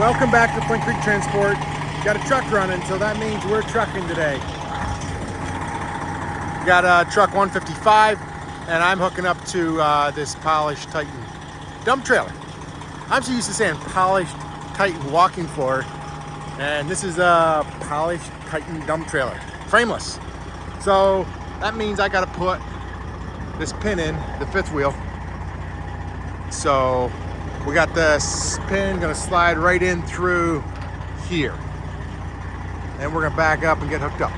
Welcome back to Flint Creek Transport. Got a truck running, so that means we're trucking today. Got a truck 155, and I'm hooking up to this polished Titan dump trailer. I'm so used to saying polished Titan walking floor, and this is a polished Titan dump trailer, frameless. So that means I got to put this pin in the fifth wheel. So we got this pin gonna slide right in through here. And we're gonna back up and get hooked up.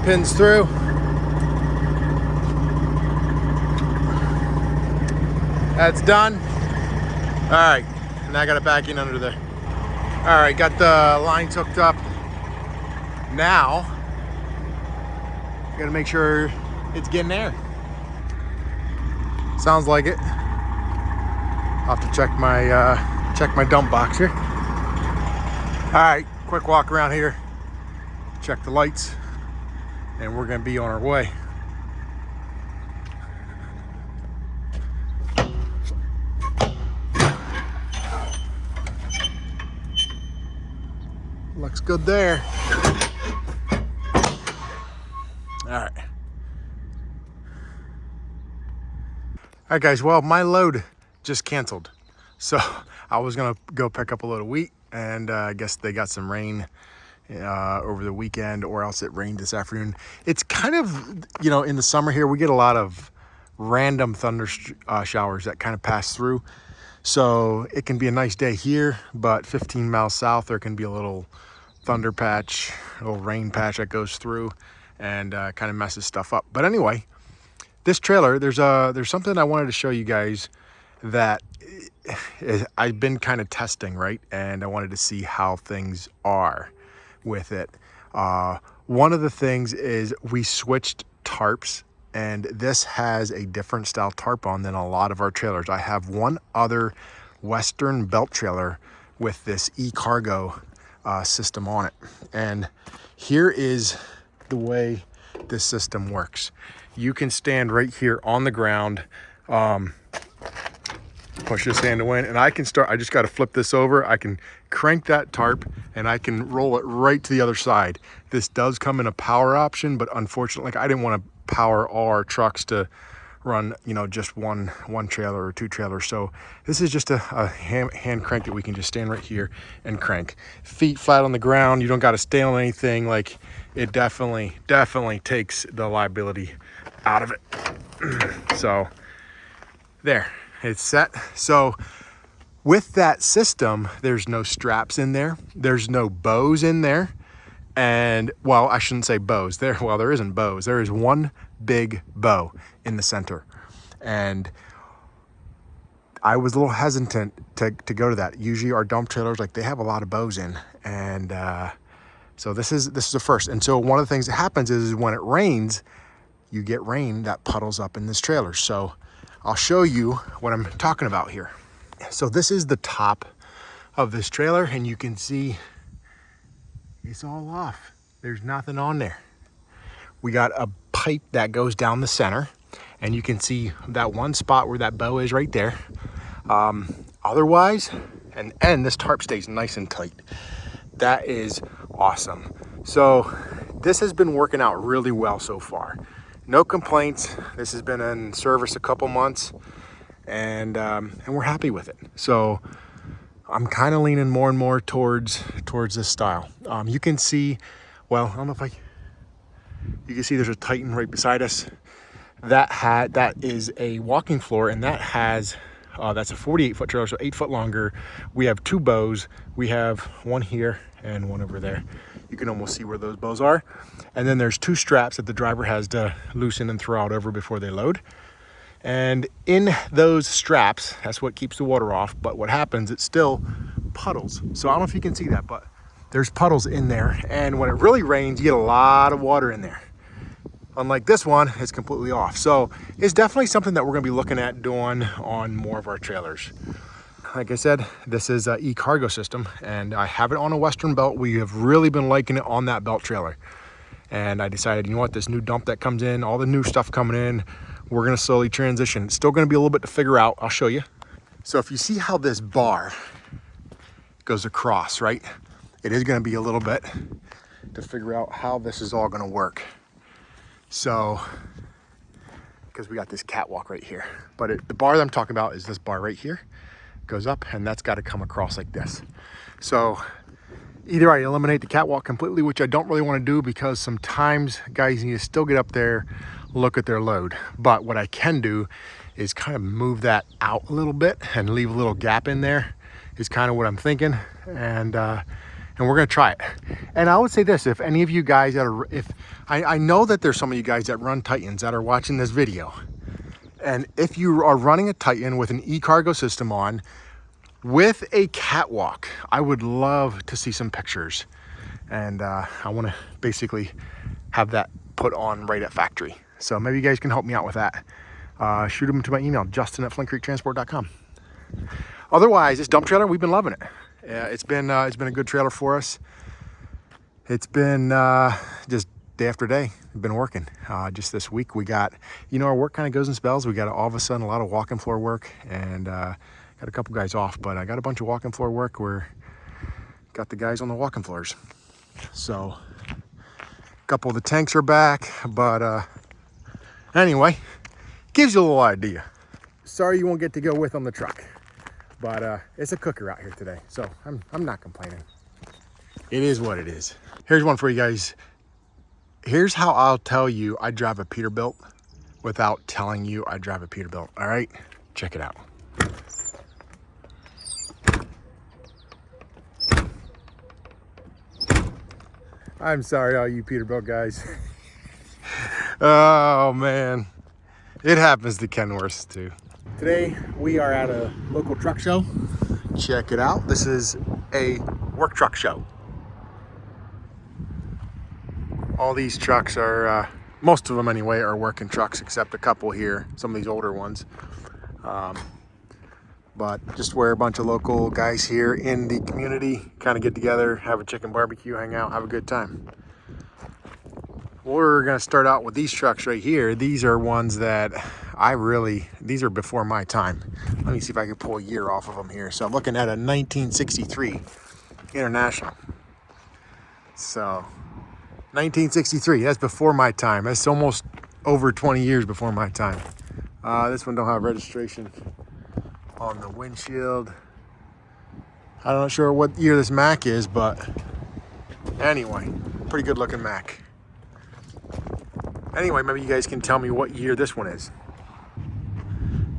Pins through. That's done. All right, now I got it back in under there. All right, got the lines hooked up. Now, got to make sure it's getting air. Sounds like it. I'll have to check my dump box here. All right, quick walk around here. Check the lights, and we're gonna be on our way. Looks good there. All right. All right, guys. Well, my load just canceled. So I was gonna go pick up a load of wheat, and I guess they got some rain over the weekend, or else it rained this afternoon. It's kind of, you know, in the summer here, we get a lot of random thunder showers that kind of pass through. So it can be a nice day here, but 15 miles south, there can be a little thunder patch, a little rain patch that goes through and kind of messes stuff up. But anyway, this trailer, there's something I wanted to show you guys that I've been kind of testing, right? And I wanted to see how things are with it. One of the things is we switched tarps, and this has a different style tarp on than a lot of our trailers. I have one other Western belt trailer with this e-cargo system on it. And here is the way this system works. You can stand right here on the ground, push this hand away, and I just got to flip this over. I can crank that tarp and I can roll it right to the other side. This does come in a power option, but unfortunately, I didn't want to power all our trucks to run, you know, just one trailer or two trailers. So this is just a hand crank that we can just stand right here and crank. Feet flat on the ground. You don't got to stand on anything. Like, it definitely takes the liability out of it. So there, it's set. So with that system, there's no straps in there. There's no bows in there. And, well, I shouldn't say bows. There isn't bows. There is one big bow in the center. And I was a little hesitant to go to that. Usually our dump trailers, like, they have a lot of bows in. And so this is a first. And so one of the things that happens is when it rains, you get rain that puddles up in this trailer. So I'll show you what I'm talking about here. So this is the top of this trailer, and you can see it's all off. There's nothing on there. We got a pipe that goes down the center, and you can see that one spot where that bow is right there. Otherwise, and this tarp stays nice and tight. That is awesome. So this has been working out really well so far. No complaints. This has been in service a couple months, and we're happy with it. So I'm kind of leaning more and more towards this style. You can see, well, I don't know if you can see there's a Titan right beside us. That is a walking floor, and that's a 48-foot trailer, so 8 foot longer. We have two bows. We have one here and one over there. You can almost see where those bows are. And then there's two straps that the driver has to loosen and throw out over before they load. And in those straps, that's what keeps the water off. But what happens, it still puddles. So I don't know if you can see that, but there's puddles in there. And when it really rains, you get a lot of water in there. Unlike this one, it's completely off. So it's definitely something that we're gonna be looking at doing on more of our trailers. Like I said, this is an e-cargo system, and I have it on a Western belt. We have really been liking it on that belt trailer. And I decided, you know what, this new dump that comes in, all the new stuff coming in, we're gonna slowly transition. It's still gonna be a little bit to figure out. I'll show you. So if you see how this bar goes across, right? It is gonna be a little bit to figure out how this is all gonna work. So, because we got this catwalk right here. But the bar that I'm talking about is this bar right here. Goes up, and that's gotta come across like this. So either I eliminate the catwalk completely, which I don't really wanna do because sometimes guys need to still get up there, look at their load. But what I can do is kind of move that out a little bit and leave a little gap in there is kind of what I'm thinking. And we're gonna try it. And I would say this, if any of you guys that are, I know that there's some of you guys that run Titans that are watching this video. And if you are running a Titan with an e-cargo system on, with a catwalk, I would love to see some pictures. And I wanna basically have that put on right at factory. So maybe you guys can help me out with that. Shoot them to my email, justin@flintcreektransport.com. Otherwise, this dump trailer, we've been loving it. It's been a good trailer for us. It's been just day after day, we've been working. Just this week we got, you know, our work kind of goes in spells. We got all of a sudden a lot of walk-in floor work, and got a couple guys off, but I got a bunch of walk-in floor work where got the guys on the walk-in floors. So a couple of the tanks are back, but anyway, gives you a little idea. Sorry you won't get to go with on the truck. But it's a cooker out here today, so I'm not complaining. It is what it is. Here's one for you guys. Here's how I'll tell you I drive a Peterbilt without telling you I drive a Peterbilt, all right? Check it out. I'm sorry, all you Peterbilt guys. Oh, man. It happens to Kenworths, too. Today we are at a local truck show. Check it out. This is a work truck show. All these trucks are, most of them anyway, are working trucks except a couple here, some of these older ones. But just where a bunch of local guys here in the community kind of get together, have a chicken barbecue, hang out, have a good time. We're gonna start out with these trucks right here. These are ones that these are before my time. Let me see if I can pull a year off of them here. So I'm looking at a 1963 International. So 1963, that's before my time. That's almost over 20 years before my time. This one don't have registration on the windshield. I'm not sure what year this Mac is, but anyway, pretty good looking Mac. Anyway, maybe you guys can tell me what year this one is.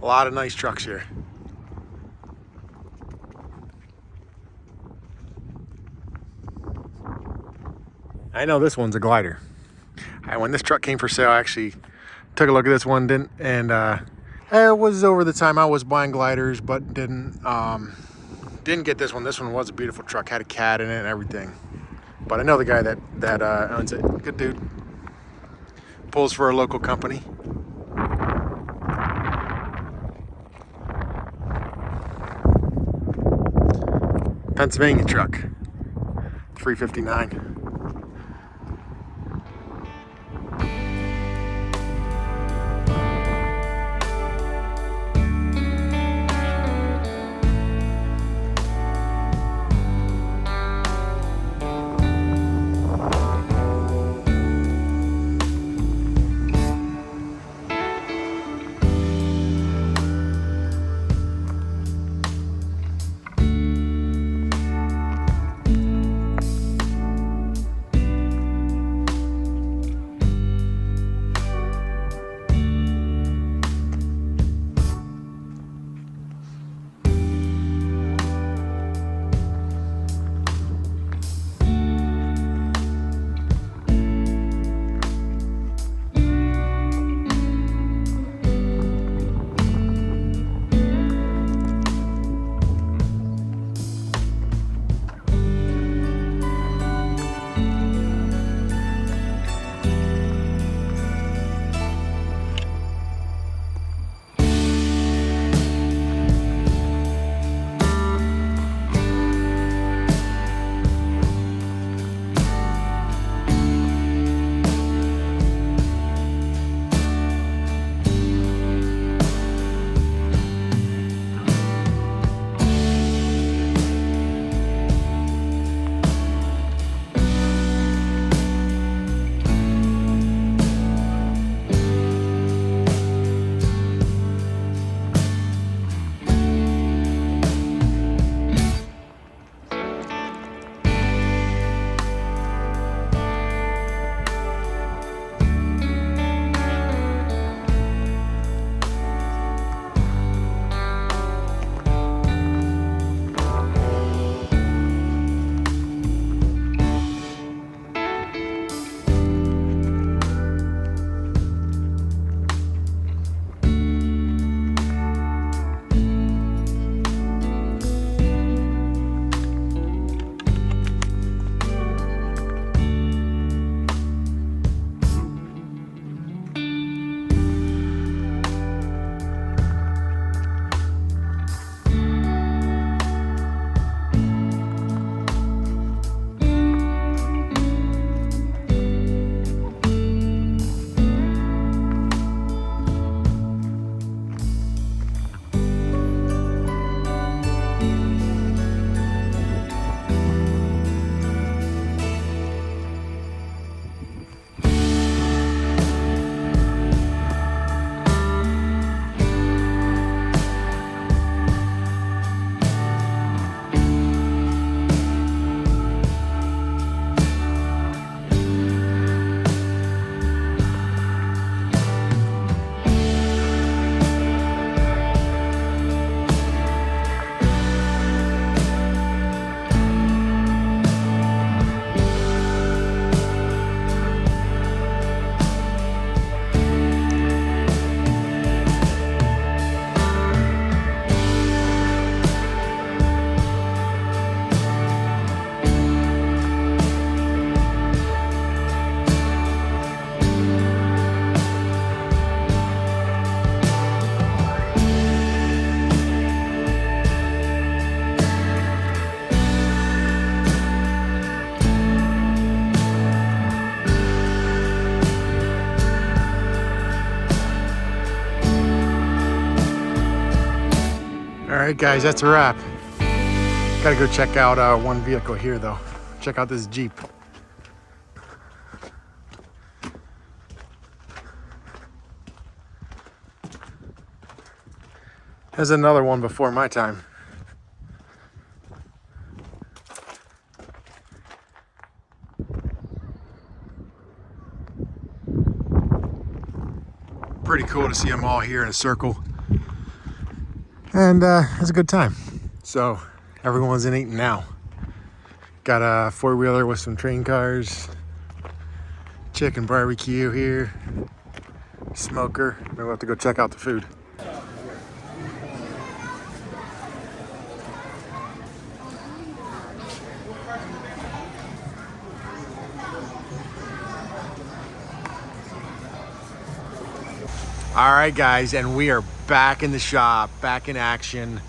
A lot of nice trucks here. I know this one's a glider. When this truck came for sale, I actually took a look at this one, it was over the time I was buying gliders, but didn't get this one. This one was a beautiful truck, had a cat in it and everything. But I know the guy that owns it. Good dude. Pulls for a local company. Pennsylvania truck, 359. All right, guys, that's a wrap. Gotta go check out one vehicle here, though. Check out this Jeep. There's another one before my time. Pretty cool to see them all here in a circle. And it's a good time. So everyone's in eating now. Got a four-wheeler with some train cars. Chicken barbecue here. Smoker. Maybe we'll have to go check out the food. All right, guys, and we are back in the shop, back in action.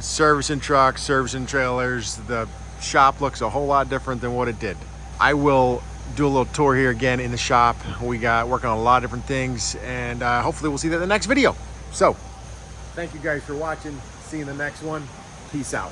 Servicing trucks, servicing trailers. The shop looks a whole lot different than what it did. I will do a little tour here again in the shop. We got working on a lot of different things, and hopefully we'll see that in the next video. So, thank you guys for watching. See you in the next one. Peace out.